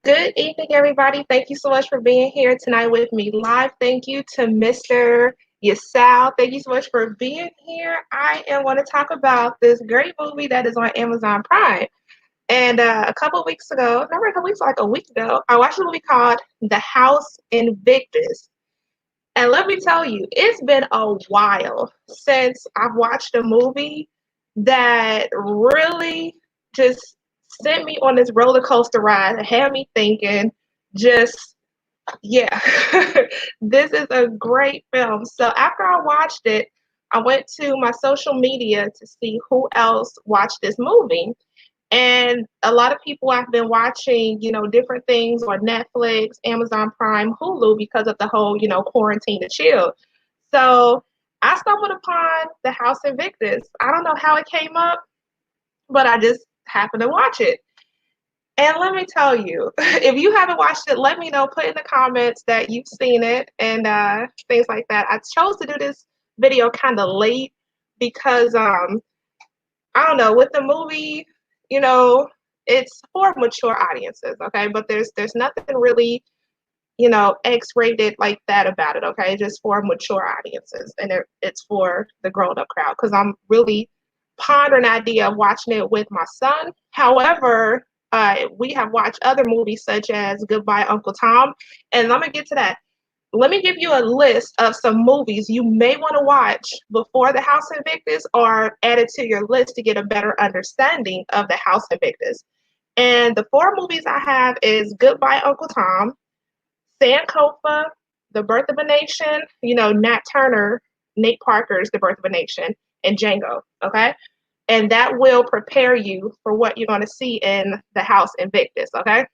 Good evening, everybody. Thank you so much for being here tonight with me live. Thank you to Mr. Yasal. Thank you so much for being here. I am going to talk about this great movie that is on Amazon Prime. And a couple weeks ago, not really a couple weeks, like a week ago, I watched a movie called The House Invictus. And let me tell you, it's been a while since I've watched a movie that really just sent me on this roller coaster ride and had me thinking, just, yeah, this is a great film. So after I watched it, I went to my social media to see who else watched this movie. And a lot of people have been watching, different things on Netflix, Amazon Prime, Hulu because of the whole, quarantine and chill. So I stumbled upon the House Invictus. I don't know how it came up, but I just happened to watch it. And let me tell you, if you haven't watched it, let me know. Put in the comments that you've seen it and things like that. I chose to do this video kind of late because I don't know, with the movie, you know, it's for mature audiences, okay? But there's nothing really, X-rated like that about it, okay? Just for mature audiences, and it's for the grown-up crowd because I'm really pondering the idea of watching it with my son. However, we have watched other movies such as Goodbye Uncle Tom, and I'm gonna get to that. Let me give you a list of some movies you may want to watch before The House Invictus or add it to your list to get a better understanding of The House Invictus. And the four movies I have is Goodbye Uncle Tom, Sankofa, The Birth of a Nation, Nat Turner, Nate Parker's The Birth of a Nation, and Django, okay? And that will prepare you for what you're going to see in The House Invictus, okay?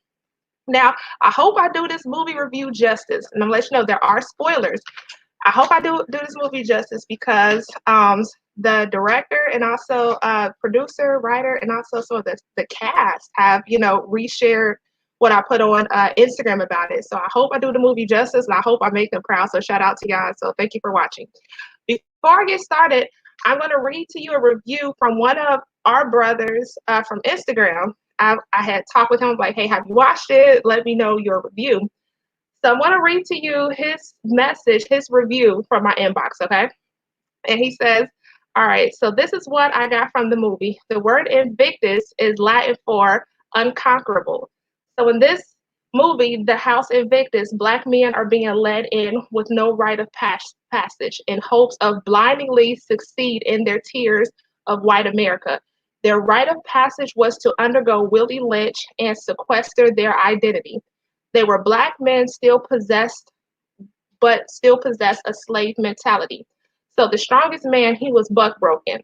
Now, I hope I do this movie review justice, and I'm gonna let you know there are spoilers. I hope I do this movie justice because the director and also producer, writer, and also some of the cast have reshared what I put on Instagram about it. So I hope I do the movie justice, and I hope I make them proud. So shout out to y'all. So thank you for watching. Before I get started, I'm going to read to you a review from one of our brothers from Instagram. I had talked with him like, hey, have you watched it? Let me know your review. So I'm going to read to you his message, his review from my inbox, okay? And he says, all right, so this is what I got from the movie. The word invictus is Latin for unconquerable. So in this movie, The House Invictus, Black men are being led in with no rite of passage in hopes of blindingly succeed in their tiers of white America. Their rite of passage was to undergo Willie Lynch and sequester their identity. They were Black men but still possessed a slave mentality. So the strongest man, he was buck broken.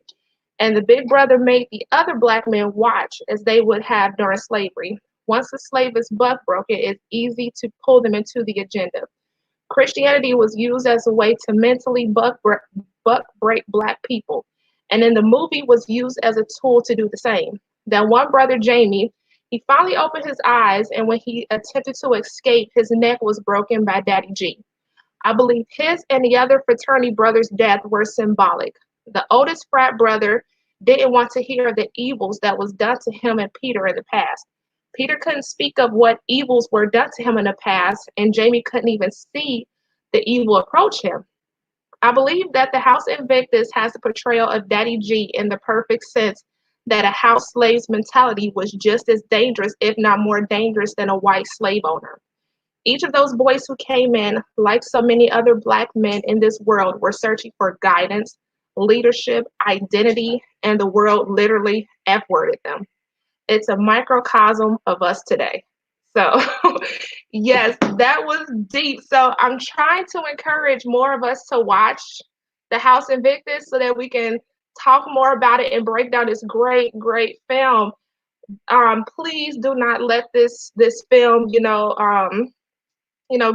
And the big brother made the other Black men watch as they would have during slavery. Once a slave is buck broken, it's easy to pull them into the agenda. Christianity was used as a way to mentally buck break Black people. And then the movie was used as a tool to do the same. That one brother, Jamie, he finally opened his eyes, and when he attempted to escape, his neck was broken by Daddy G. I believe his and the other fraternity brothers' death were symbolic. The oldest frat brother didn't want to hear the evils that was done to him and Peter in the past. Peter couldn't speak of what evils were done to him in the past, and Jamie couldn't even see the evil approach him. I believe that the House Invictus has the portrayal of Daddy G in the perfect sense that a house slave's mentality was just as dangerous, if not more dangerous, than a white slave owner. Each of those boys who came in, like so many other Black men in this world, were searching for guidance, leadership, identity, and the world literally F-worded them. It's a microcosm of us today. So, yes, that was deep. So, I'm trying to encourage more of us to watch The House Invictus so that we can talk more about it and break down this great, great film. Please do not let this film,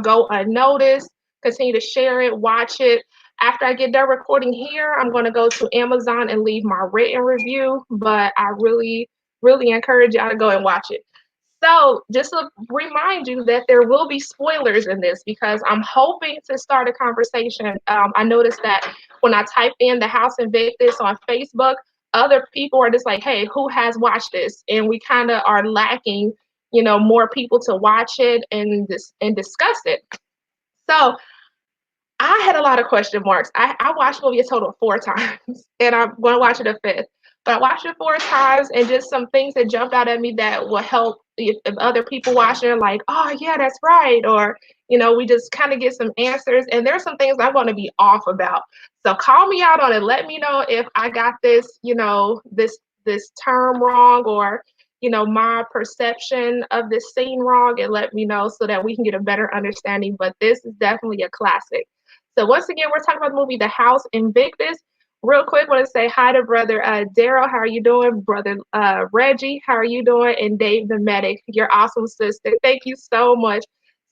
go unnoticed. Continue to share it, watch it. After I get done recording here, I'm going to go to Amazon and leave my written review, but I really, really encourage y'all to go and watch it. So just to remind you that there will be spoilers in this because I'm hoping to start a conversation. I noticed that when I type in The House Invictus on Facebook, other people are just like, hey, who has watched this? And we kind of are lacking more people to watch it and discuss it. So I had a lot of question marks. I watched the movie a total of 4 times, and I'm going to watch it a fifth. But I watched it 4 times, and just some things that jumped out at me that will help if other people watching it, like, oh yeah, that's right, or we just kind of get some answers. And there's some things I'm going to be off about. So call me out on it. Let me know if I got this term wrong, or my perception of this scene wrong, and let me know so that we can get a better understanding. But this is definitely a classic. So once again, we're talking about the movie The House Invictus. Real quick, want to say hi to brother Daryl. How are you doing? Brother Reggie, how are you doing? And Dave the Medic, your awesome sister. Thank you so much.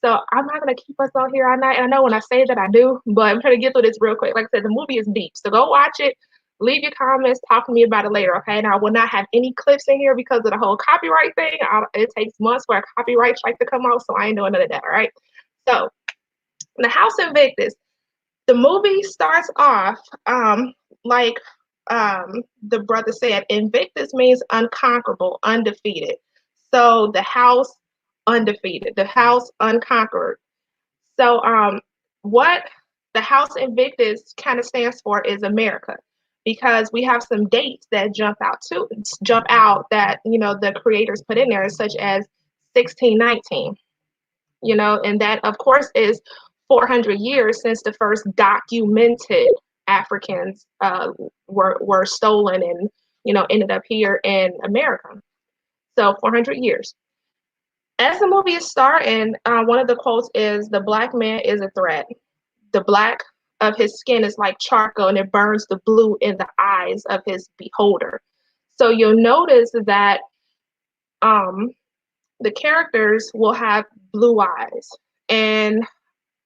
So I'm not going to keep us on here all night. I know when I say that I do, but I'm trying to get through this real quick. Like I said, the movie is deep. So go watch it. Leave your comments. Talk to me about it later, okay? And I will not have any clips in here because of the whole copyright thing. It takes months for a copyright strike to come out, so I ain't doing none of that, all right? So The House Invictus. The movie starts off like the brother said, Invictus means unconquerable, undefeated. So the house undefeated, the house unconquered. So what the House Invictus kind of stands for is America, because we have some dates that jump out that the creators put in there, such as 1619. And that of course is 400 years since the first documented Africans were stolen and ended up here in America. So 400 years. As the movie is starting, one of the quotes is, "The black man is a threat. The black of his skin is like charcoal, and it burns the blue in the eyes of his beholder." So you'll notice that the characters will have blue eyes. And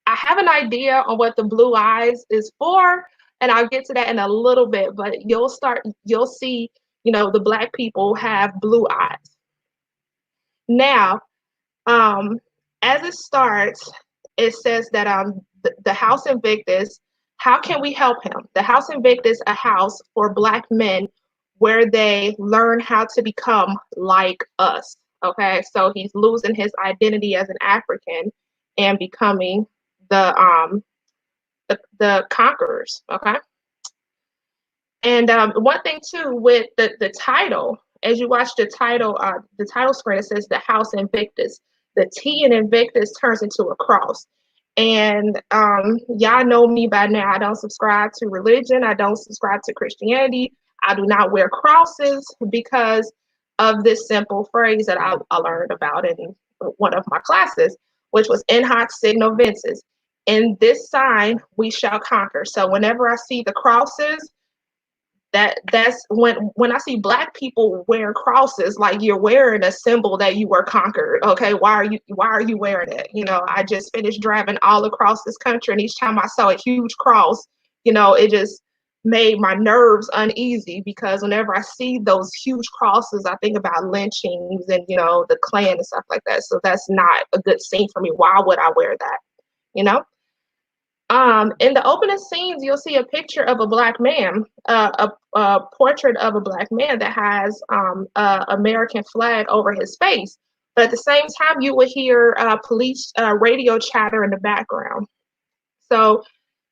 I have an idea on what the blue eyes is for, and I'll get to that in a little bit, but you'll see, the black people have blue eyes. Now, as it starts, it says that the House Invictus, how can we help him? The House Invictus, a house for black men where they learn how to become like us. Okay, so he's losing his identity as an African and becoming the conquerors. Okay, and one thing too with the title, as you watch the title screen, it says the House Invictus. The T in Invictus turns into a cross. And y'all know me by now. I don't subscribe to religion. I don't subscribe to Christianity. I do not wear crosses because of this simple phrase that I learned about in one of my classes, which was in hoc signo vinces. In this sign, we shall conquer. So whenever I see the crosses, that's when I see black people wearing crosses, like, you're wearing a symbol that you were conquered. Okay, why are you wearing it? I just finished driving all across this country, and each time I saw a huge cross, it just made my nerves uneasy, because whenever I see those huge crosses, I think about lynchings and the Klan and stuff like that. So that's not a good scene for me. Why would I wear that? In the opening scenes, you'll see a picture of a black man, a portrait of a black man that has a American flag over his face. But at the same time, you will hear police radio chatter in the background. So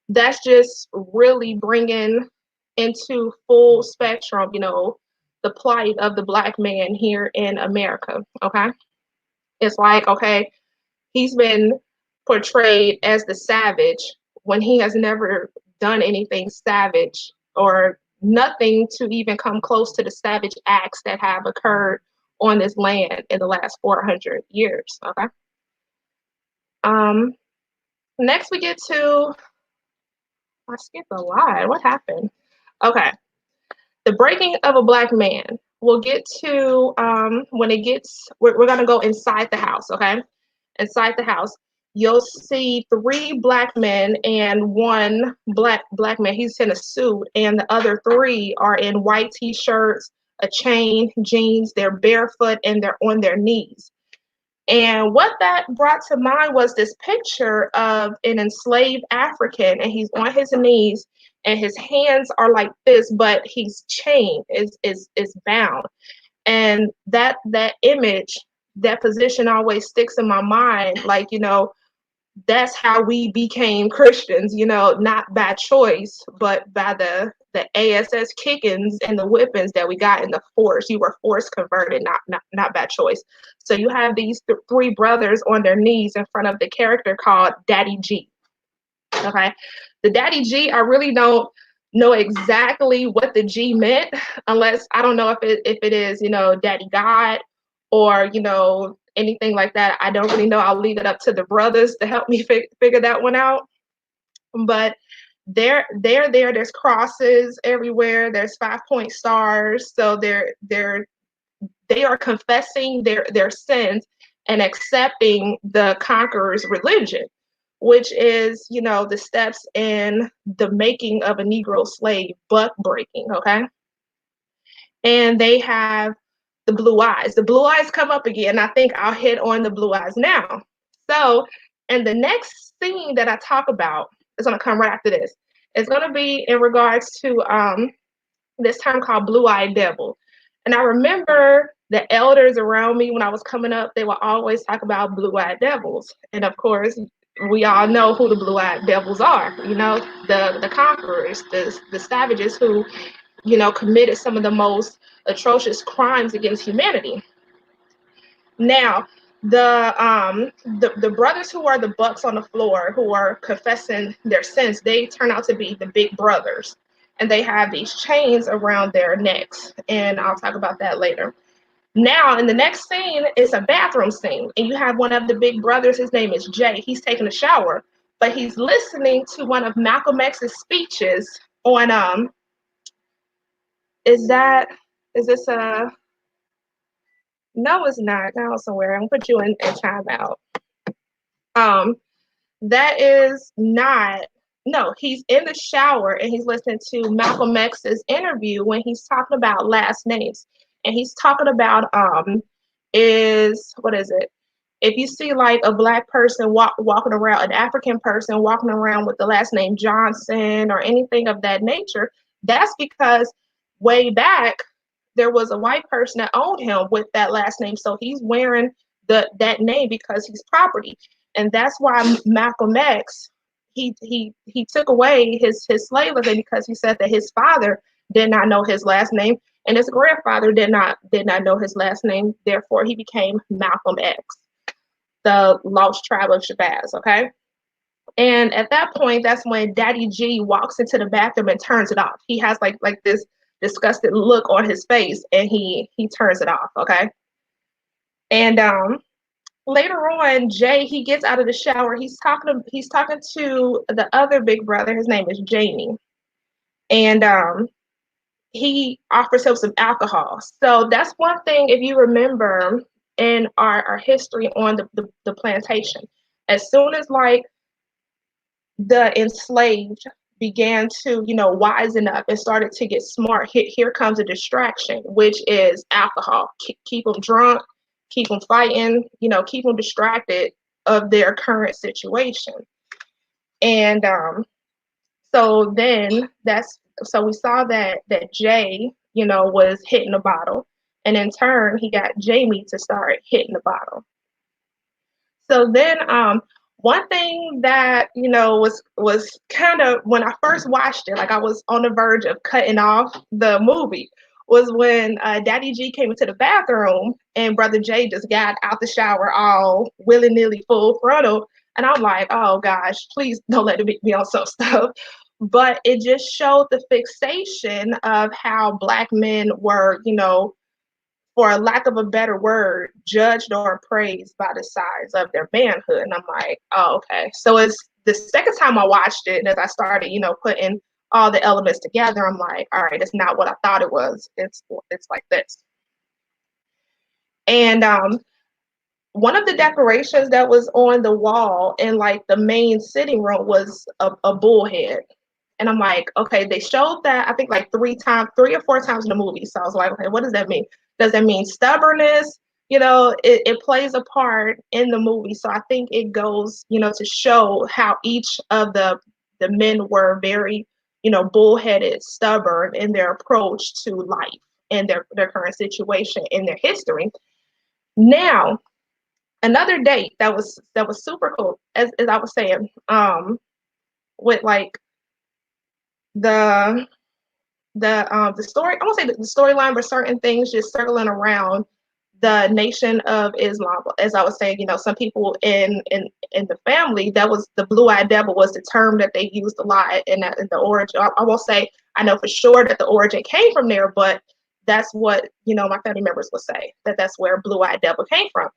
that's just really bringing into full spectrum, the plight of the black man here in America. Okay, it's like, okay, he's been portrayed as the savage when he has never done anything savage, or nothing to even come close to the savage acts that have occurred on this land in the last 400 years. Okay. Next we get to, I skipped a lot. What happened? Okay. The breaking of a black man. We'll get to when it gets, we're going to go inside the house. Okay. Inside the house, you'll see 3 black men and 1 black man. He's in a suit, and the other 3 are in white t-shirts, a chain, jeans. They're barefoot and they're on their knees. And what that brought to mind was this picture of an enslaved African, and he's on his knees, and his hands are like this, but he's chained, is bound. And that image that position always sticks in my mind. Like, that's how we became Christians, not by choice, but by the ASS kickings and the whippings that we got in the force. You were force converted, not by choice. So you have these three brothers on their knees in front of the character called Daddy G. Okay, the Daddy G, I really don't know exactly what the G meant, unless I don't know if it is, Daddy God, or anything like that. I don't really know. I'll leave it up to the brothers to help me figure that one out. But they're there. There's crosses everywhere. There's 5-point stars. So they are confessing their sins and accepting the conqueror's religion, which is, the steps in the making of a Negro slave, buck breaking. Okay. And they have the blue eyes. The blue eyes come up again. I think I'll hit on the blue eyes now. So, and the next scene that I talk about is going to come right after this. It's going to be in regards to this term called blue-eyed devil. And I remember the elders around me when I was coming up, they would always talk about blue-eyed devils. And of course, we all know who the blue-eyed devils are, the conquerors, the savages who, committed some of the most atrocious crimes against humanity. Now, the brothers who are the bucks on the floor, who are confessing their sins, they turn out to be the big brothers, and they have these chains around their necks, and I'll talk about that later. Now, in the next scene, it's a bathroom scene, and you have one of the big brothers. His name is Jay. He's taking a shower, but he's listening to one of Malcolm X's speeches on is this a no, it's not. Now somewhere. I'm gonna put you in timeout. Um, that is not. No, he's in the shower and he's listening to Malcolm X's interview when he's talking about last names, and he's talking about is what is it? If you see like a black person walking around, an African person walking around with the last name Johnson or anything of that nature, that's because way back there was a white person that owned him with that last name. So he's wearing that name because he's property. And that's why Malcolm X, he took away his slave labor because he said that his father did not know his last name and his grandfather did not know his last name. Therefore, he became Malcolm X, the lost tribe of Shabazz. Okay. And at that point, that's when Daddy G walks into the bathroom and turns it off. He has like this disgusted look on his face, and he turns it off. Okay. And later on, Jay, he gets out of the shower. He's talking to the other big brother. His name is Jamie, and he offers him some alcohol. So that's one thing, if you remember in our history on the plantation, as soon as like the enslaved began to, wisen up and started to get smart, here comes a distraction, which is alcohol. Keep them drunk, keep them fighting, keep them distracted of their current situation. And so we saw that Jay, was hitting the bottle, and in turn he got Jamie to start hitting the bottle. So then one thing that was kind of, when I first watched it, like I was on the verge of cutting off the movie, was when Daddy G came into the bathroom and Brother Jay just got out the shower all willy-nilly, full frontal, and I'm like, oh gosh, please don't let it be on some stuff. But it just showed the fixation of how Black men were, for a lack of a better word, judged or praised by the size of their manhood. And I'm like, oh, okay. So it's the second time I watched it, and as I started, putting all the elements together, I'm like, all right, it's not what I thought it was. It's like this. And one of the decorations that was on the wall in like the main sitting room was a bull head. And I'm like, okay, they showed that I think like 3 or 4 times in the movie. So I was like, okay, what does that mean? Does that mean stubbornness? It plays a part in the movie. So I think it goes, to show how each of the men were very, bullheaded, stubborn in their approach to life and their current situation in their history. Now, another date that was super cool, as I was saying, with like the the story, I won't say the storyline, but certain things just circling around the Nation of Islam. As I was saying, some people in the family, that was the blue-eyed devil was the term that they used a lot in the origin. I won't say I know for sure that the origin came from there, but that's what my family members would say, that that's where blue-eyed devil came from.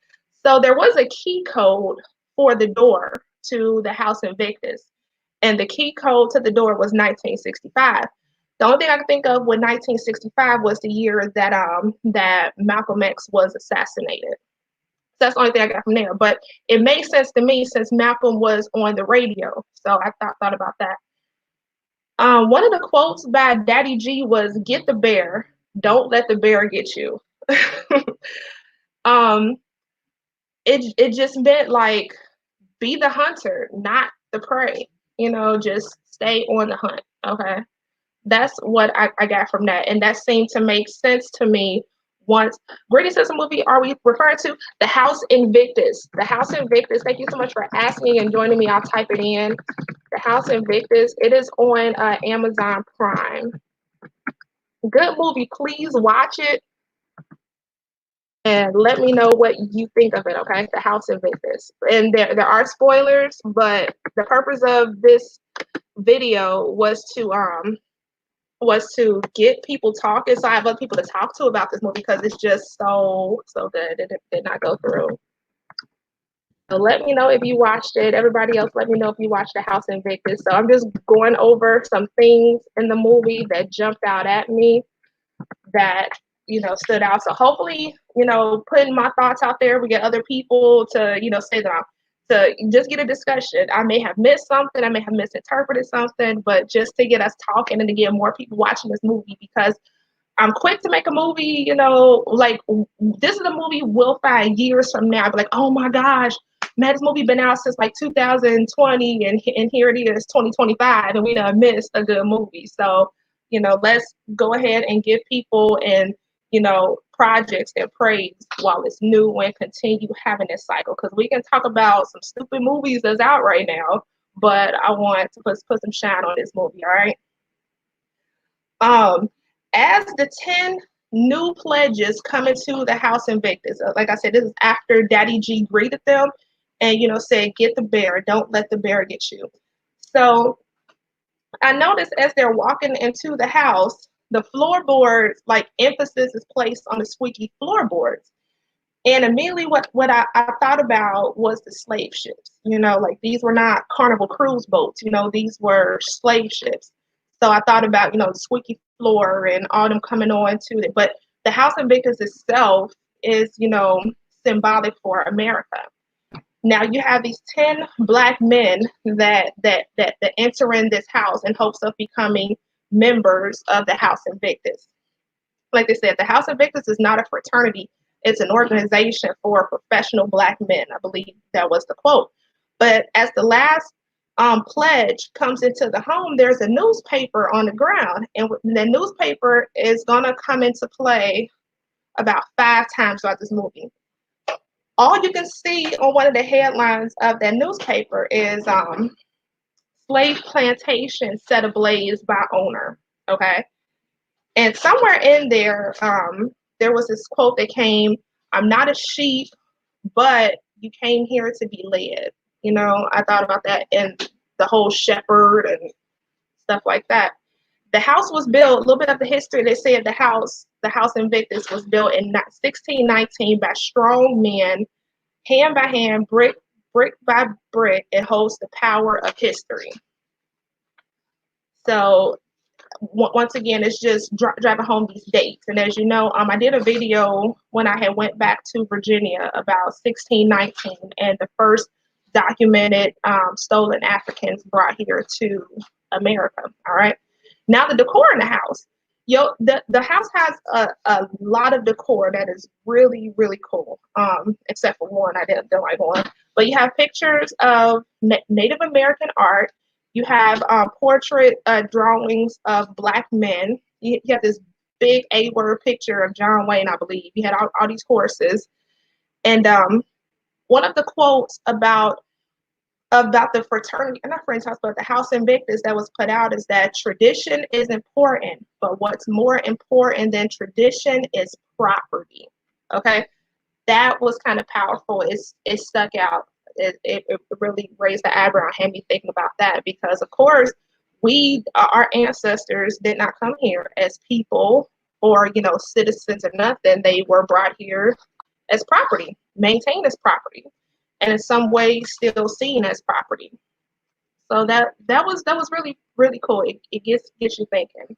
So there was a key code for the door to the House Invictus, and the key code to the door was 1965. The only thing I can think of with 1965 was the year that Malcolm X was assassinated. That's the only thing I got from there. But it makes sense to me since Malcolm was on the radio. So I thought about that. One of the quotes by Daddy G was, "Get the bear, don't let the bear get you." um, it just meant like, be the hunter, not the prey. Just stay on the hunt. Okay. That's what I got from that. And that seemed to make sense to me once. Greatest System movie are we referring to? The House Invictus. The House Invictus. Thank you so much for asking and joining me. I'll type it in. The House Invictus. It is on Amazon Prime. Good movie. Please watch it and let me know what you think of it, okay? The House Invictus. And there are spoilers, but the purpose of this video was to get people talking, so I have other people to talk to about this movie because it's just so good. It did not go through. So let me know if you watched it. Everybody else, let me know if you watched The House Invictus. So I'm just going over some things in the movie that jumped out at me that stood out. So hopefully, putting my thoughts out there, we get other people to say them, to just get a discussion. I may have missed something, I may have misinterpreted something, but just to get us talking and to get more people watching this movie, because I'm quick to make a movie, like this is a movie we'll find years from now. I'll be like, oh my gosh, man, this movie been out since like 2020 and here it is 2025 and we done missed a good movie. So, let's go ahead and give people and projects and praise while it's new and continue having this cycle. Because we can talk about some stupid movies that's out right now, but I want to put some shine on this movie, all right? As the 10 new pledges come into the House Invictus, like I said, this is after Daddy G greeted them and, said, get the bear, don't let the bear get you. So I noticed as they're walking into the house, the floorboards, like emphasis is placed on the squeaky floorboards. And immediately what I thought about was the slave ships. Like these were not Carnival cruise boats, these were slave ships. So I thought about, the squeaky floor and all them coming on to it. But the House Invictus itself is, symbolic for America. Now you have these 10 Black men that enter in this house in hopes of becoming members of the House Invictus. Like they said, the House Invictus is not a fraternity. It's an organization for professional Black men. I believe that was the quote. But as the last pledge comes into the home, there's a newspaper on the ground. And the newspaper is going to come into play about 5 times throughout this movie. All you can see on one of the headlines of that newspaper is slave plantation set ablaze by owner. Okay. And somewhere in there, there was this quote that came, I'm not a sheep, but you came here to be led. I thought about that and the whole shepherd and stuff like that. The house was built, a little bit of the history, they said the House Invictus was built in 1619 by strong men, hand by hand, brick by brick. It holds the power of history. So once again, it's just driving home these dates. And as you know, I did a video when I had went back to Virginia about 1619 and the first documented stolen Africans brought here to America. All right. Now the decor in the house. The house has a lot of decor that is really, really cool. Except for one, I didn't like one. But you have pictures of Native American art. You have portrait drawings of Black men. You have this big A-word picture of John Wayne, I believe. You had all these horses. And one of the quotes about the fraternity, not Fraternal House, but the House Invictus that was put out is that tradition is important, but what's more important than tradition is property. Okay, that was kind of powerful. It stuck out. It really raised the eyebrow and had me thinking about that because, of course, our ancestors did not come here as people or citizens or nothing. They were brought here as property, maintained as property, and in some ways still seen as property. So that was really really cool. It gets you thinking.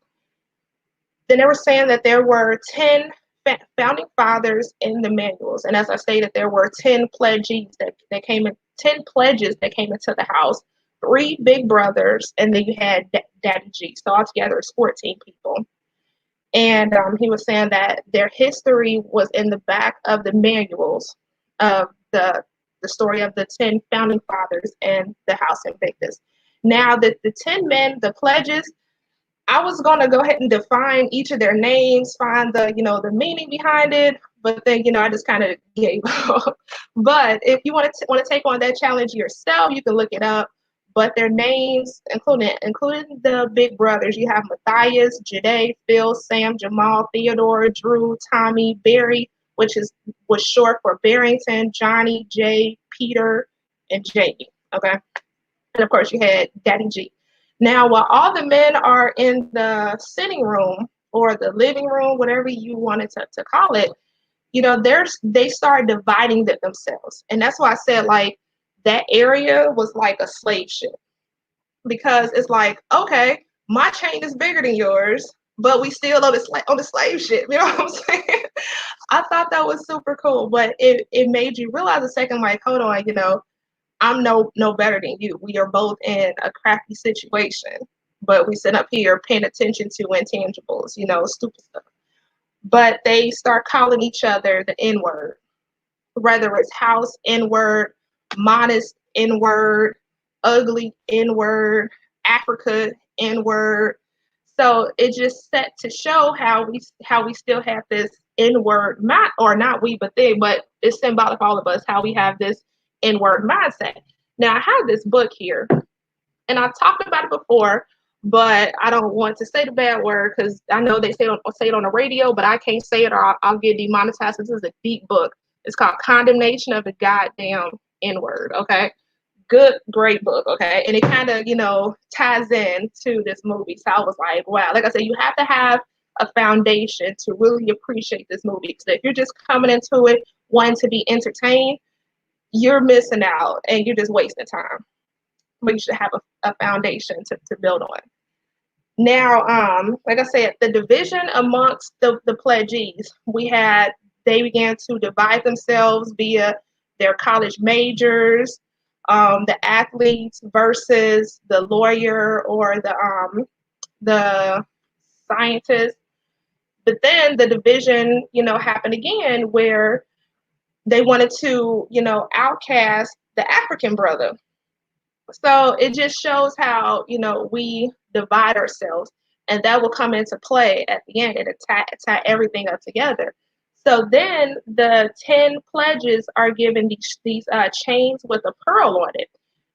Then they were saying that there were 10 founding fathers in the manuals, and as I stated, there were 10 pledges that came in, 10 pledges that came into the house, three big brothers, and then you had Daddy G. So altogether, it's 14 people. And he was saying that their history was in the back of the manuals of the story of the 10 founding fathers and the House Invictus. Now, the 10 men, the pledges, I was going to go ahead and define each of their names, find the meaning behind it, but then I just kind of gave up. But if you want to take on that challenge yourself, you can look it up. But their names, including the big brothers, you have Matthias, Jade, Phil, Sam, Jamal, Theodore, Drew, Tommy, Barry, was short for Barrington, Johnny, Jay, Peter, and Jamie. Okay, and of course you had Daddy G. Now, while all the men are in the sitting room or the living room, whatever you wanted to call it, they start dividing themselves. And that's why I said, like, that area was like a slave ship. Because it's like, okay, my chain is bigger than yours, but we still on the slave ship. You know what I'm saying? I thought that was super cool, but it made you realize a second, like, hold on, I'm no better than you. We are both in a crappy situation, but we sit up here paying attention to intangibles, stupid stuff. But they start calling each other the N word, whether it's house N word, modest N word, ugly N word, Africa N word. So it just set to show how we still have this N word, not we, but they, but it's symbolic all of us, how we have this N word mindset. Now I have this book here, and I've talked about it before, but I don't want to say the bad word because I know they say it on the radio, but I can't say it or I'll get demonetized. This is a deep book. It's called Condemnation of the Goddamn N Word. Okay, good, great book. Okay, and it kind of ties in to this movie. So I was like, wow. Like I said, you have to have a foundation to really appreciate this movie. Because if you're just coming into it wanting to be entertained, you're missing out and you're just wasting time. But you should have a foundation to build on. Now, like I said, the division amongst the pledgees, they began to divide themselves via their college majors, the athletes versus the lawyer or the scientist. But then the division, happened again where they wanted to, outcast the African brother. So it just shows how, we divide ourselves, and that will come into play at the end and tie everything up together. So then the 10 pledges are given these chains with a pearl on it.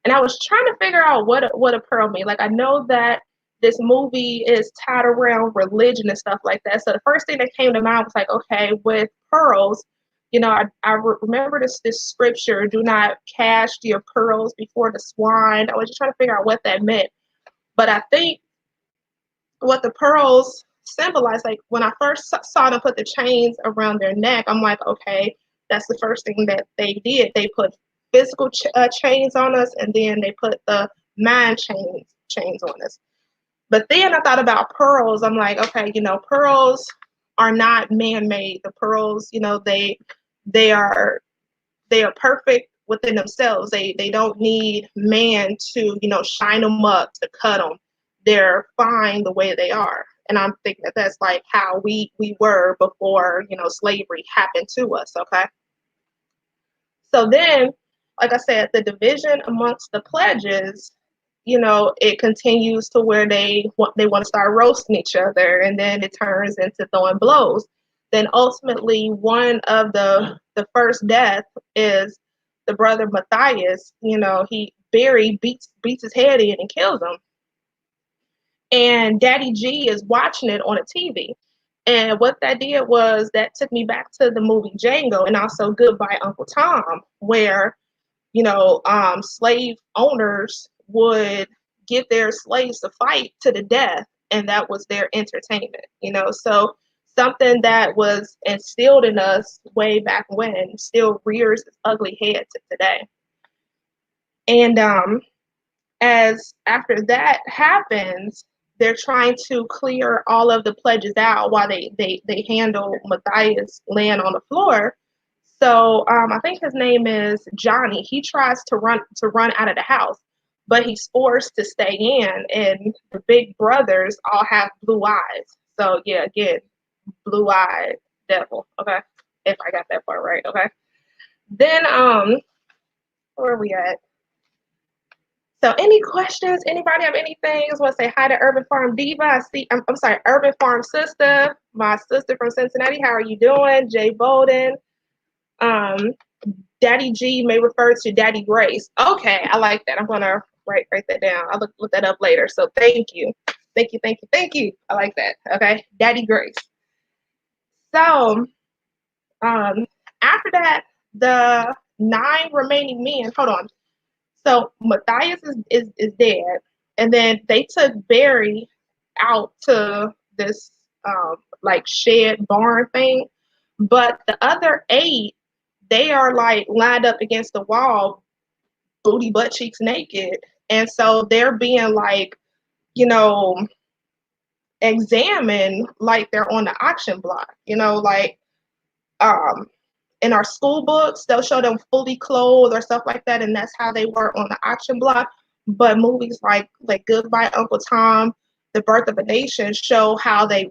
And I was trying to figure out what a pearl means. Like, I know that this movie is tied around religion and stuff like that. So the first thing that came to mind was like, okay, with pearls, I remember this scripture, do not cast your pearls before the swine. I was just trying to figure out what that meant. But I think what the pearls symbolize, like when I first saw them put the chains around their neck, I'm like, okay, that's the first thing that they did. They put physical chains on us, and then they put the mind chains on us. But then I thought about pearls. I'm like, okay, pearls are not man-made. The pearls, they are perfect within themselves. They don't need man to shine them up, to cut them. They're fine the way they are. And I'm thinking that that's like how we were before slavery happened to us. Okay. So then, like I said, the division amongst the pledges, it continues to where they want to start roasting each other, and then it turns into throwing blows. Then ultimately, one of the first death is the brother Matthias, Barry beats his head in and kills him. And Daddy G is watching it on a TV. And what that did was that took me back to the movie Django and also Goodbye Uncle Tom, where slave owners would get their slaves to fight to the death, and that was their entertainment. So something that was instilled in us way back when still rears its ugly head to today. And as after that happens, they're trying to clear all of the pledges out while they handle Matthias laying on the floor. So I think his name is Johnny. He tries to run out of the house, but he's forced to stay in. And the big brothers all have blue eyes. So yeah, again, blue-eyed devil. Okay, if I got that part right. Okay. Then where are we at? So any questions? Anybody have anything? Just want to say hi to Urban Farm Diva. I see, I'm sorry, Urban Farm Sister, my sister from Cincinnati. How are you doing? Jay Bolden. Daddy G may refer to Daddy Grace. Okay, I like that. I'm gonna write that down. I'll look that up later. So thank you. Thank you, thank you, thank you. I like that. Okay, Daddy Grace. So after that, the 9 remaining men, hold on. So Matthias is dead, and then they took Barry out to this like shed barn thing, but the other 8, they are like lined up against the wall, booty butt cheeks naked, and so they're being like, examined like they're on the auction block, like in our school books, they'll show them fully clothed or stuff like that, and that's how they were on the auction block. But movies like Goodbye Uncle Tom, The Birth of a Nation show how they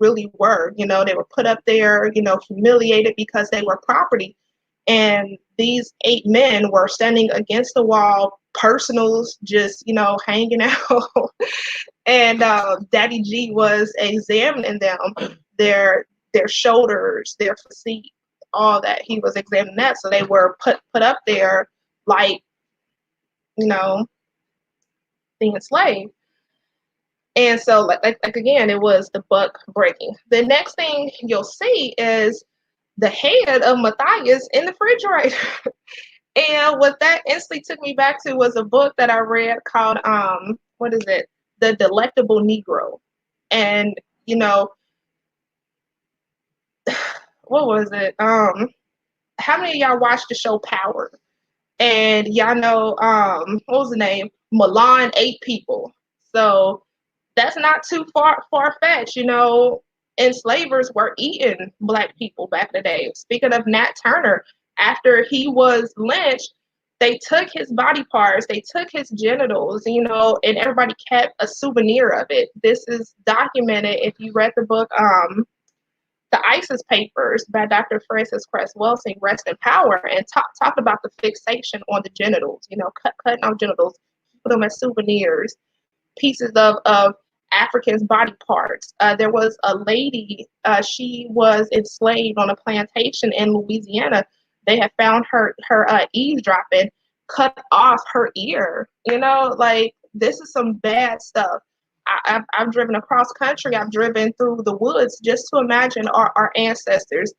really were. They were put up there, humiliated because they were property. And these 8 men were standing against the wall, personals just, hanging out. And Daddy G was examining them, their shoulders, their physique, all that. He was examining that. So they were put up there like, being enslaved. And so like again, it was the buck breaking. The next thing you'll see is the head of Matthias in the refrigerator. And what that instantly took me back to was a book that I read called what is it? The Delectable Negro. And what was it? How many of y'all watched the show Power? And y'all know what was the name? Milan ate people. So that's not too far-fetched, enslavers were eating Black people back in the day. Speaking of Nat Turner, after he was lynched, they took his body parts, they took his genitals, and everybody kept a souvenir of it. This is documented if you read the book The ISIS Papers by Dr. Francis Cress Welsing, Rest in Power, and talk about the fixation on the genitals, cutting off genitals, put them as souvenirs, pieces of Africans' body parts. There was a lady, she was enslaved on a plantation in Louisiana. They had found her eavesdropping, cut off her ear. This is some bad stuff. I've driven across country. I've driven through the woods just to imagine our ancestors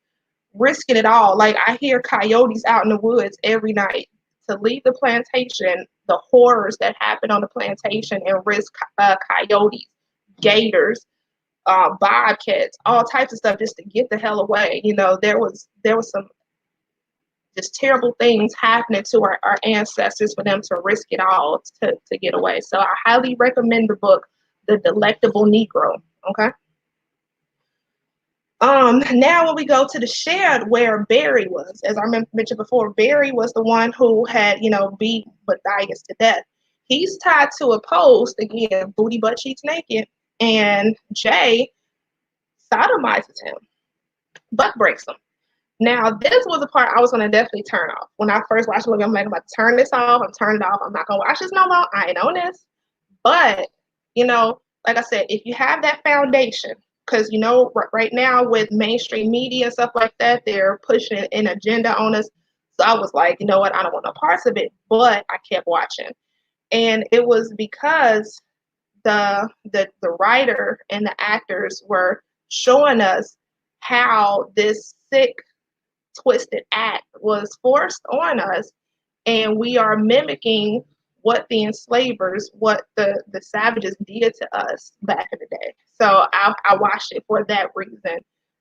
risking it all. Like I hear coyotes out in the woods every night. To leave the plantation, the horrors that happen on the plantation, and risk coyotes, gators, bobcats, all types of stuff just to get the hell away. There was some just terrible things happening to our ancestors for them to risk it all to get away. So I highly recommend the book, The Delectable Negro. Okay. Now when we go to the shed where Barry was, as I mentioned before, Barry was the one who had, beat Matthias to death. He's tied to a post, again, booty butt cheeks naked, and Jay sodomizes him, butt breaks him. Now, this was the part I was going to definitely turn off. When I first watched the movie, I'm like, I'm about to turn this off. I'm turning it off. I'm not going to watch this no more. I ain't on this. But, like I said, if you have that foundation, because, right now with mainstream media and stuff like that, they're pushing an agenda on us. So I was like, you know what, I don't want no parts of it, but I kept watching. And it was because the writer and the actors were showing us how this sick, twisted act was forced on us, and we are mimicking what the enslavers, what the savages did to us back in the day. So I watched it for that reason,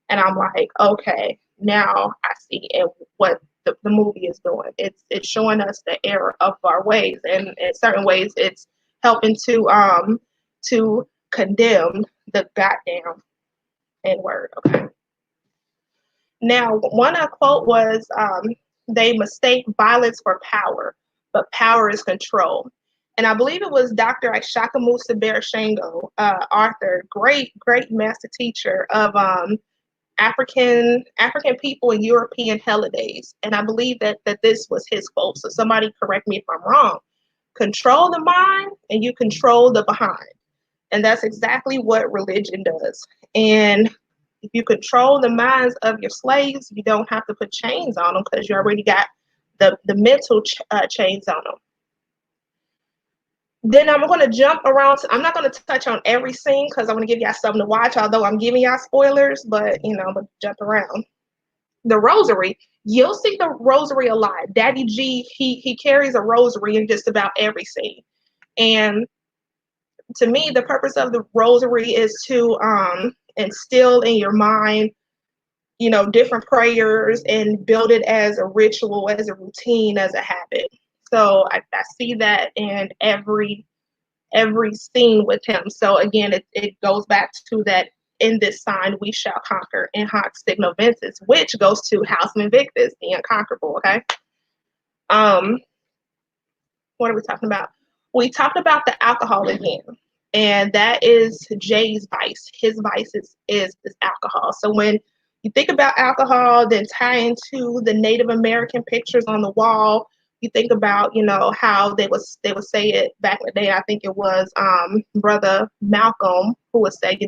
and I'm like, okay, now I see it, what the movie is doing. It's showing us the error of our ways, and in certain ways, it's helping to condemn the goddamn N word. Okay. Now, one quote was, they mistake violence for power, but power is control. And I believe it was Dr. Ishakamusa Barashango, Arthur, great master teacher of African people and European holidays. And I believe that this was his quote. So somebody correct me if I'm wrong. Control the mind and you control the behind. And that's exactly what religion does. And if you control the minds of your slaves, you don't have to put chains on them because you already got the mental chains on them. Then I'm going to jump around. I'm not going to touch on every scene because I want to give y'all something to watch, although I'm giving y'all spoilers, but I'm going to jump around. The rosary, you'll see the rosary a lot. Daddy G, he carries a rosary in just about every scene. And to me, the purpose of the rosary is to instill in your mind, different prayers and build it as a ritual, as a routine, as a habit. So I see that in every scene with him. So again, it goes back to that, in this sign we shall conquer, in hoc signo vinces, which goes to House Invictus, the unconquerable. Okay. What are we talking about? We talked about the alcohol again, and that is Jay's vice. His vice is alcohol. So when you think about alcohol, then tie into the Native American pictures on the wall. You think about, how they would say it back in the day. I think it was Brother Malcolm who would say,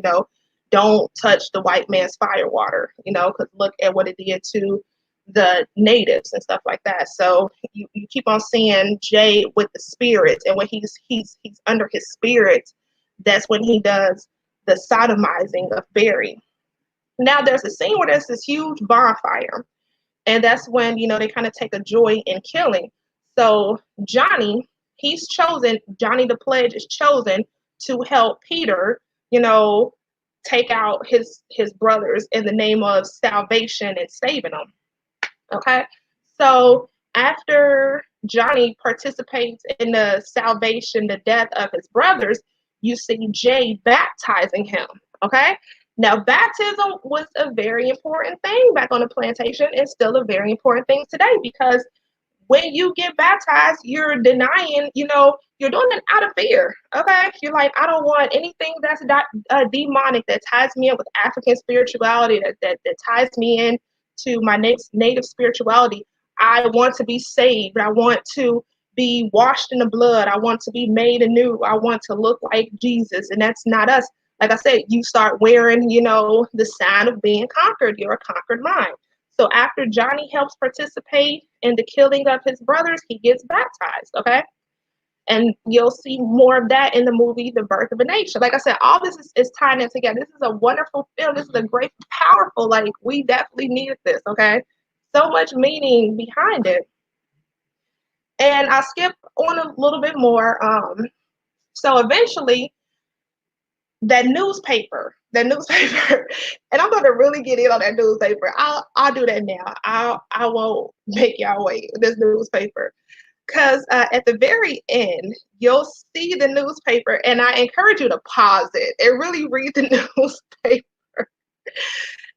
don't touch the white man's fire water, because look at what it did to the natives and stuff like that. So you keep on seeing Jay with the spirits, and when he's under his spirits, that's when he does the sodomizing of Barry. Now there's a scene where there's this huge bonfire, and that's when they kind of take a joy in killing. So Johnny the Pledge is chosen to help Peter, take out his brothers in the name of salvation and saving them. Okay, so after Johnny participates in the salvation, the death of his brothers, you see Jay baptizing him. Okay, now baptism was a very important thing back on the plantation. It's still a very important thing today, because when you get baptized, you're denying, you're doing it out of fear. Okay, you're like, I don't want anything that's demonic that ties me in with African spirituality, that ties me in to my native spirituality. I want to be saved. I want to be washed in the blood. I want to be made anew. I want to look like Jesus. And that's not us. Like I said, you start wearing, the sign of being conquered. You're a conquered mind. So after Johnny helps participate in the killing of his brothers, he gets baptized. Okay. And you'll see more of that in the movie, The Birth of a Nation. Like I said, all this is tying in together. This is a wonderful film. This is a great, powerful, like, we definitely needed this, okay? So much meaning behind it. And I'll skip on a little bit more. So eventually, that newspaper, and I'm going to really get in on that newspaper. I'll do that now. I won't make y'all wait. This newspaper. Because at the very end, you'll see the newspaper, and I encourage you to pause it and really read the newspaper.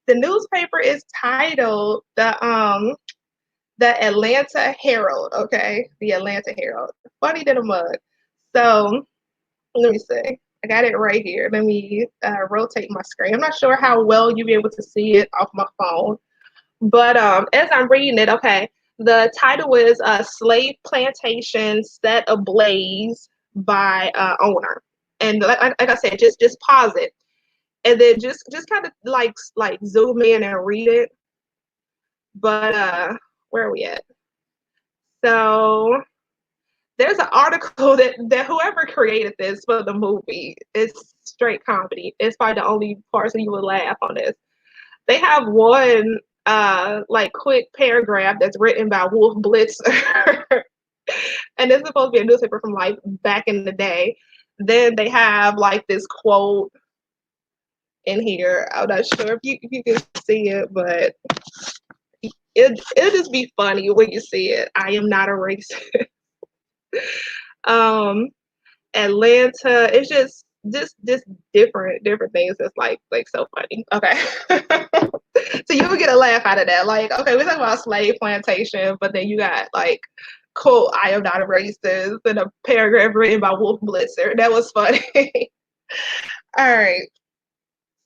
The newspaper is titled the Atlanta Herald. Okay, the Atlanta Herald. Funny than a mug. So let me see. I got it right here. Let me rotate my screen. I'm not sure how well you'll be able to see it off my phone, but as I'm reading it, okay. The title is Slave Plantation Set Ablaze by Owner. And like I said, just pause it. And then just kind of like zoom in and read it. But where are we at? So there's an article that whoever created this for the movie is straight comedy. It's probably the only person you would laugh on this. They have one like quick paragraph that's written by Wolf Blitzer. And this is supposed to be a newspaper from like back in the day. Then they have like this quote in here. I'm not sure if you can see it, but it'll just be funny when you see it. I am not a racist. um Atlanta, it's just different things that's like so funny. Okay. So you would get a laugh out of that. Like, okay, we're talking about slave plantation, but then you got like quote, I am not a racist, and a paragraph written by Wolf Blitzer. That was funny. All right.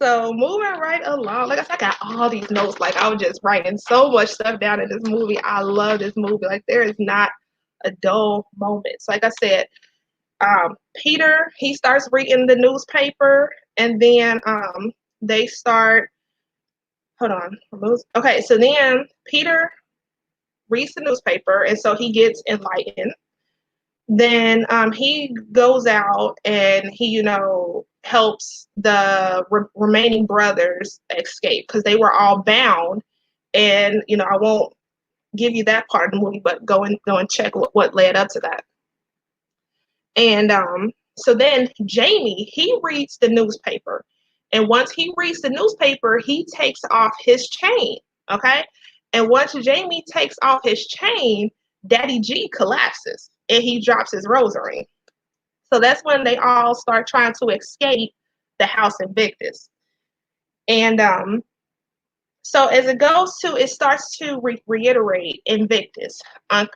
So moving right along, like I said, I got all these notes. Like I was just writing so much stuff down in this movie. I love this movie. Like there is not a dull moment. So like I said, Peter, he starts reading the newspaper, and then they start. Hold on. Okay, so then Peter reads the newspaper, and so he gets enlightened. Then he goes out and he, helps the remaining brothers escape because they were all bound. And I won't give you that part of the movie, but go and check what led up to that. And so then Jamie, he reads the newspaper. And once he reads the newspaper, he takes off his chain. Okay. And once Jamie takes off his chain, Daddy G collapses and he drops his rosary. So that's when they all start trying to escape the House Invictus. And so as it starts to reiterate Invictus,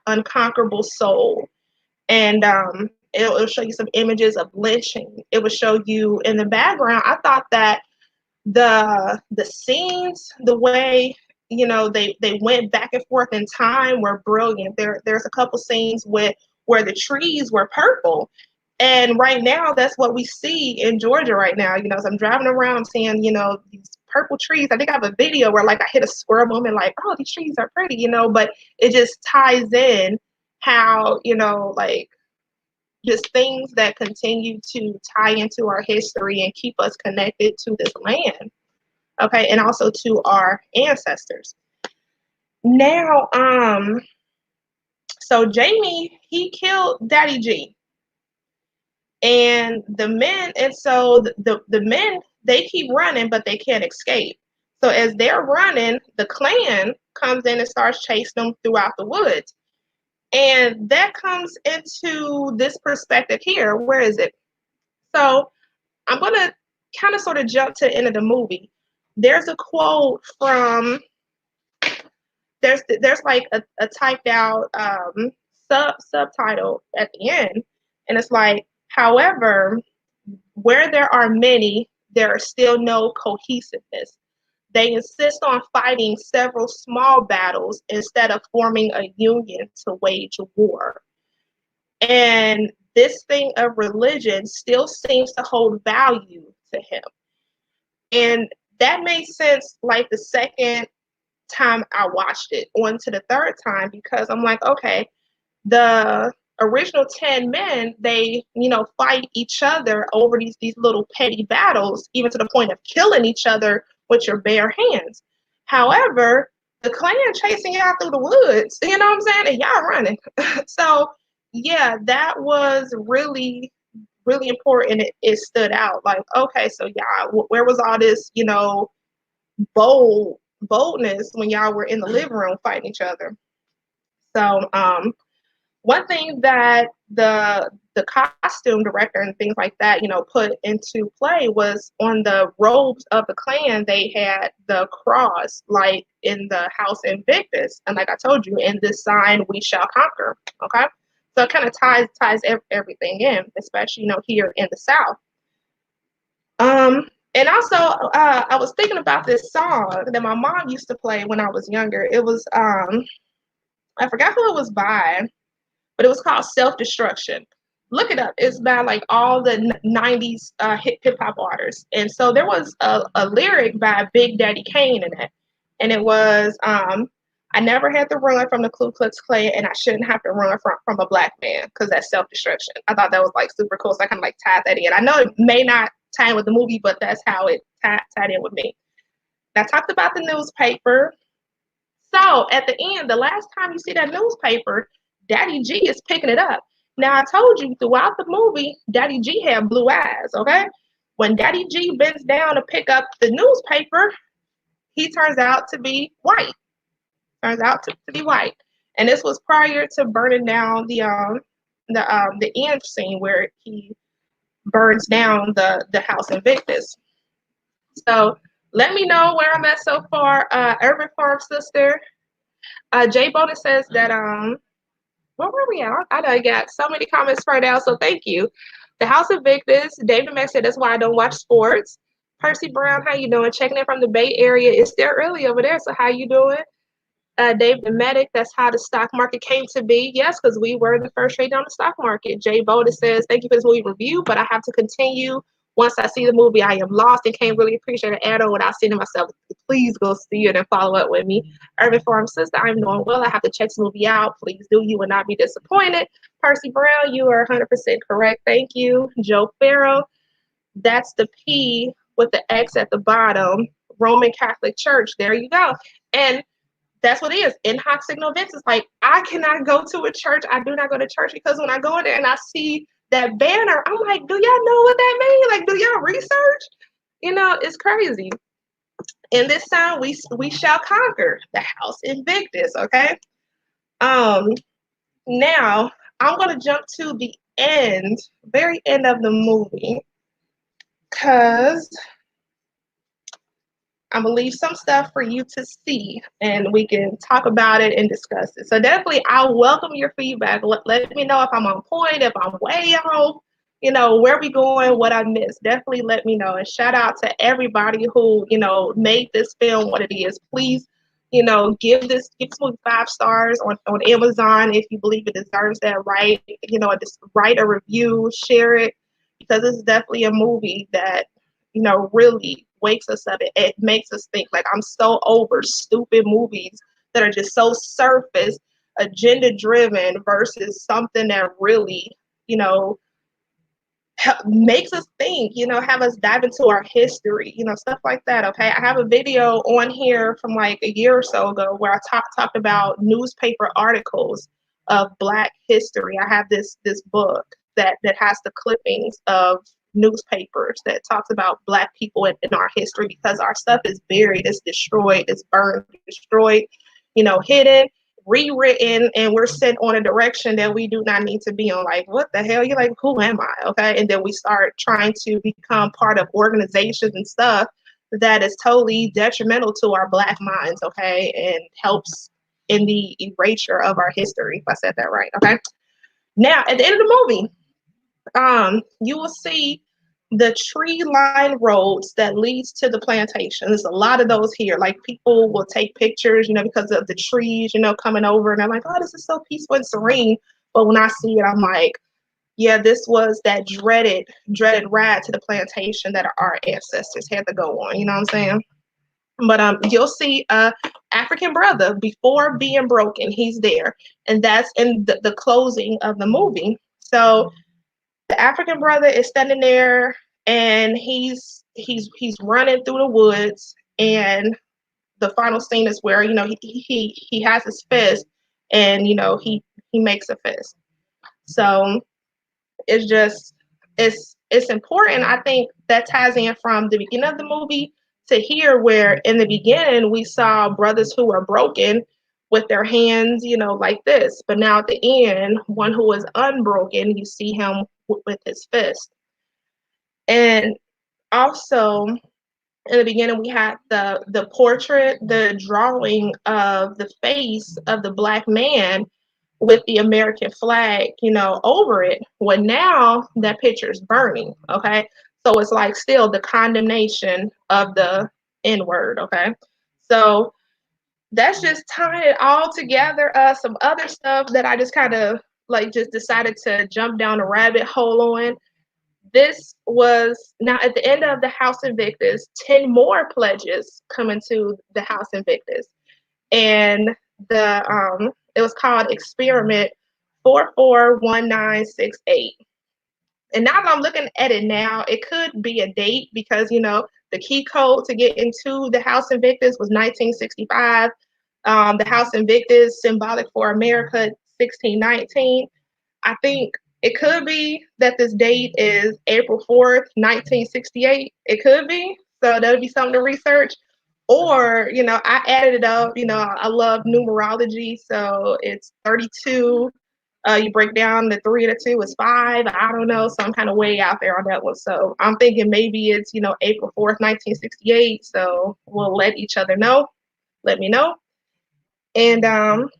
unconquerable soul. And it'll show you some images of lynching. It will show you in the background. I thought that the scenes, the way they went back and forth in time were brilliant. There's a couple scenes where the trees were purple, and right now that's what we see in Georgia right now. As I'm driving around seeing these purple trees. I think I have a video where like I hit a squirrel moment, like, oh, these trees are pretty, but it just ties in how like just things that continue to tie into our history and keep us connected to this land, okay, and also to our ancestors. Now, so Jamie, he killed Daddy G, and the men, and so the men, they keep running, but they can't escape. So as they're running, the Klan comes in and starts chasing them throughout the woods. And that comes into this perspective here. Where is it? So I'm going to kind of sort of jump to the end of the movie. There's a quote from, there's like a typed out subtitle at the end. And it's like, however, where there are many, there are still no cohesiveness. They insist on fighting several small battles instead of forming a union to wage war. And this thing of religion still seems to hold value to him. And that made sense like the second time I watched it, on to the third time, because I'm like, okay, the original 10 men, they, fight each other over these little petty battles, even to the point of killing each other with your bare hands. However, the Klan chasing y'all through the woods, you know what I'm saying? And y'all running. So yeah, that was really, really important. It stood out. Like, okay, so y'all, where was all this, boldness when y'all were in the living room fighting each other? So one thing that the costume director and things like that, put into play was on the robes of the Klan, they had the cross, like in the House Invictus. And like I told you, in this sign, we shall conquer. Okay. So it kind of ties everything in, especially, here in the South. And also, I was thinking about this song that my mom used to play when I was younger. It was, I forgot who it was by, but it was called Self-Destruction. Look it up. It's by like all the 90s hip hop artists. And so there was a lyric by Big Daddy Kane in it. And it was, I never had to run from the Ku Klux Klan, and I shouldn't have to run from a black man because that's self-destruction. I thought that was like super cool, so I kind of like tied that in. I know it may not tie in with the movie, but that's how it tied in with me. I talked about the newspaper. So at the end, the last time you see that newspaper, Daddy G is picking it up. Now I told you throughout the movie, Daddy G had blue eyes, okay? When Daddy G bends down to pick up the newspaper, he turns out to be white. Turns out to be white. And this was prior to burning down the end scene where he burns down the House Invictus. So let me know where I'm at so far. Urban Farm Sister. Jay Bonus says that where were we at? I know I got so many comments right now, so thank you. The House Invictus. David Mack said that's why I don't watch sports. Percy Brown, how you doing? Checking in from the Bay Area. It's still early over there, so how you doing? David the Medic, that's how the stock market came to be. Yes, because we were the first trade on the stock market. Jay Boda says, thank you for this movie review, but I have to continue. Once I see the movie, I am lost and can't really appreciate an add-on without seeing it myself. Please go see it and follow up with me. Urban Farm Sister, I'm doing well. I have to check this movie out. Please do. You will not be disappointed. Percy Brown, you are 100% correct. Thank you. Joe Farrell, that's the P with the X at the bottom. Roman Catholic Church. There you go. And that's what it is. In hoc signo vinces. Like, I cannot go to a church. I do not go to church because when I go in there and I see that banner, I'm like, do y'all know what that means? Like, do y'all research? You know, it's crazy. And this time we shall conquer the House Invictus, okay? Now I'm gonna jump to the end, very end of the movie, because I'm gonna leave some stuff for you to see and we can talk about it and discuss it. So definitely I'll welcome your feedback. Let me know if I'm on point, if I'm way off, you know, where we going, what I missed. Definitely let me know. And shout out to everybody who, you know, made this film what it is. Please, you know, give this movie 5 stars on Amazon if you believe it deserves that. Right, you know, just write a review, share it, because it's definitely a movie that, you know, really wakes us up. It makes us think. Like, I'm so over stupid movies that are just so surface, agenda driven versus something that really, you know, makes us think, you know, have us dive into our history, you know, stuff like that. Okay. I have a video on here from like a year or so ago where I talked about newspaper articles of Black history. I have this book that has the clippings of newspapers that talks about Black people in our history, because our stuff is buried, it's destroyed, it's burned, destroyed, you know, hidden, rewritten, and we're sent on a direction that we do not need to be on. Like, what the hell? You're like, who am I? Okay. And then we start trying to become part of organizations and stuff that is totally detrimental to our Black minds, okay, and helps in the erasure of our history, if I said that right. Okay. Now, at the end of the movie, you will see the tree-lined roads that leads to the plantation. There's a lot of those here. Like, people will take pictures, you know, because of the trees, you know, coming over, and I'm like, oh, this is so peaceful and serene. But when I see it, I'm like, yeah, this was that dreaded ride to the plantation that our ancestors had to go on. You know what I'm saying? But you'll see African brother before being broken. He's there, and that's in the closing of the movie. So the African brother is standing there and he's running through the woods, and the final scene is where, you know, he has his fist, and you know, he makes a fist. So it's just it's important. I think that ties in from the beginning of the movie to here, where in the beginning we saw brothers who were broken with their hands, you know, like this. But now at the end, one who is unbroken, you see him with his fist. And also in the beginning, we had the portrait, the drawing of the face of the Black man with the American flag, you know, over it. Well, now that picture is burning, okay? So it's like still the condemnation of the N-word, okay? So that's just tying it all together. Some other stuff that I just kind of like just decided to jump down a rabbit hole on. This was now at the end of the House Invictus, 10 more pledges come into the House Invictus. And it was called Experiment 441968. And now that I'm looking at it now, it could be a date because, the key code to get into the House Invictus was 1965. The House Invictus, symbolic for America, 1619. I think it could be that this date is April 4th, 1968. It could be. So that would be something to research. Or, I added it up. I love numerology. So it's 32. You break down the 3 and the 2 is 5. I don't know. So I'm kind of way out there on that one. So I'm thinking maybe it's, April 4th, 1968. So we'll let each other know. Let me know. And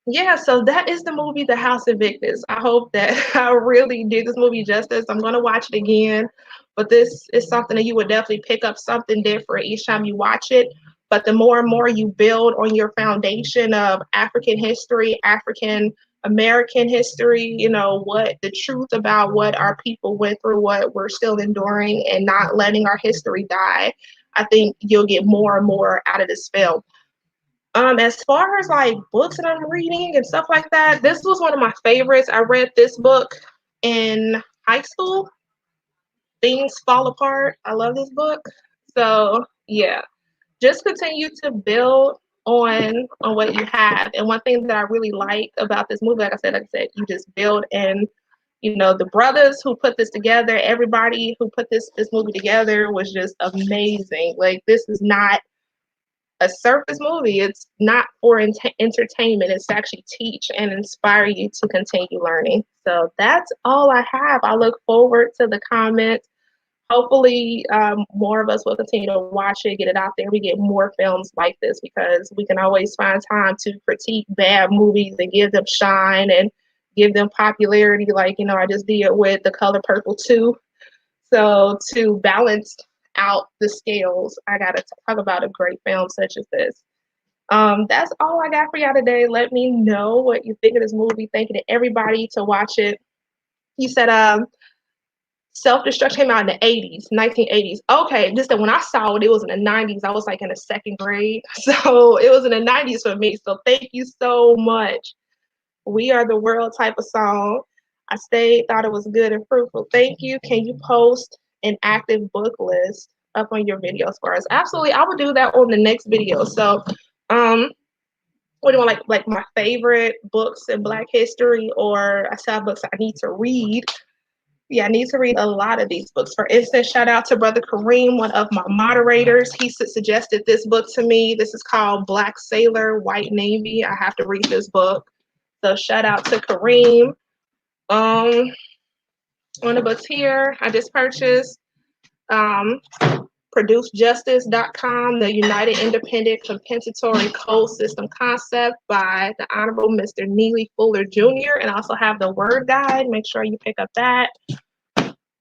yeah, so that is the movie The House Invictus. I hope that I really did this movie justice. I'm going to watch it again, but this is something that you would definitely pick up something different each time you watch it. But the more and more you build on your foundation of African history, African American history, what the truth about what our people went through, what we're still enduring, and not letting our history die, I think you'll get more and more out of this film. As far as like books that I'm reading and stuff like that, this was one of my favorites. I read this book in high school. Things Fall Apart. I love this book. So yeah, just continue to build on what you have. And one thing that I really like about this movie, like I said, you just build, and the brothers who put this together, everybody who put this movie together was just amazing. Like, this is not a surface movie. It's not for entertainment. It's to actually teach and inspire you to continue learning. So that's all I have. I look forward to the comments. Hopefully, more of us will continue to watch it, get it out there. We get more films like this because we can always find time to critique bad movies and give them shine and give them popularity. Like, I just did with The Color Purple 2. So to balance out the scales, I got to talk about a great film such as this. That's all I got for y'all today. Let me know what you think of this movie. Thank you to everybody to watch it. You said Self-Destruct came out in the 80s, 1980s. Okay, just that when I saw it, it was in the 90s. I was like in the second grade. So it was in the 90s for me. So thank you so much. We Are the World type of song. I thought it was good and fruitful. Thank you. Can you post an active book list up on your videos for us? Absolutely. I will do that on the next video. So, what do you want, like my favorite books in Black history, or I saw books I need to read? Yeah, I need to read a lot of these books. For instance, shout out to Brother Kareem, one of my moderators. He suggested this book to me. This is called Black Sailor, White Navy. I have to read this book. So shout out to Kareem. One of the books here I just purchased, ProduceJustice.com, The United Independent Compensatory Code System Concept by the Honorable Mr. Neely Fuller Jr. And I also have the Word Guide. Make sure you pick up that.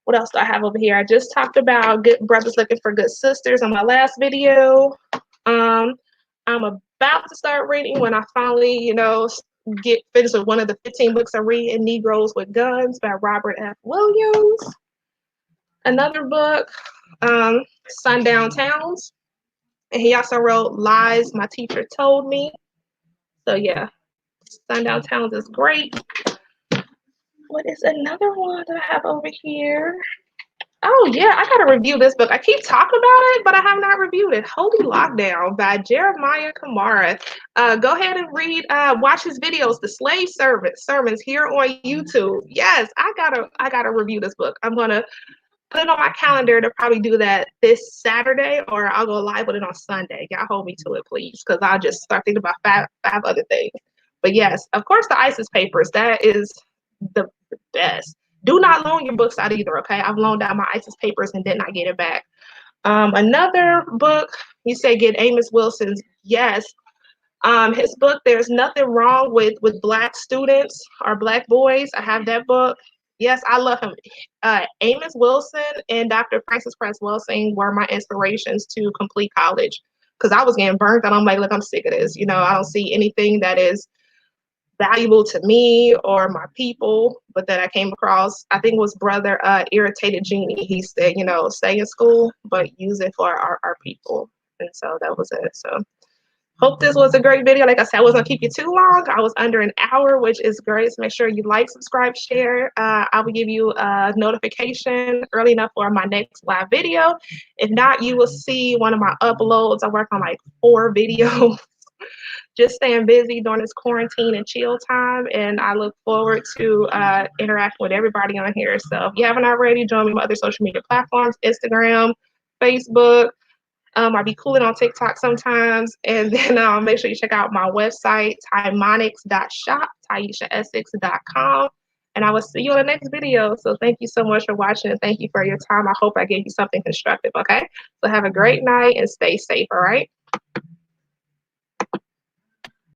What else do I have over here? I just talked about Good Brothers Looking for Good Sisters on my last video. I'm about to start reading when I finally, get finished with one of the 15 books I read, Negroes with Guns by Robert F. Williams. Another book, Sundown Towns. And he also wrote Lies My Teacher Told Me. So yeah, Sundown Towns is great. What is another one that I have over here? Oh yeah, I gotta review this book. I keep talking about it, but I have not reviewed it. Holy Lockdown by Jeremiah Kamara. Go ahead and read, watch his videos, the slave sermons here on YouTube. Yes, I gotta review this book. I'm gonna put it on my calendar to probably do that this Saturday, or I'll go live with it on Sunday. Y'all hold me to it, please, because I'll just start thinking about five other things. But yes, of course, the ISIS papers. That is the best. Do not loan your books out either, okay? I've loaned out my ISIS papers and did not get it back. Another book, you say get Amos Wilson's. Yes. His book, There's Nothing Wrong with Black Students or Black Boys. I have that book. Yes, I love him. Amos Wilson and Dr. Frances Cress Welsing were my inspirations to complete college because I was getting burnt and I'm like, look, I'm sick of this. I don't see anything that is valuable to me or my people, but then I came across, I think it was Brother Irritated Genie. He said, stay in school, but use it for our people. And so that was it. So Hope this was a great video. Like I said, I wasn't gonna keep you too long. I was under an hour, which is great. So make sure you like, subscribe, share. I will give you a notification early enough for my next live video. If not, you will see one of my uploads. I work on like 4 videos. Just staying busy during this quarantine and chill time, and I look forward to interacting with everybody on here. So if you haven't already, join me on my other social media platforms, Instagram, Facebook. I'll be cooling on TikTok sometimes. And then make sure you check out my website, Tieemonics.shop, Tieeshaessex.com. And I will see you on the next video. So thank you so much for watching, and thank you for your time. I hope I gave you something constructive, okay? So have a great night and stay safe, all right?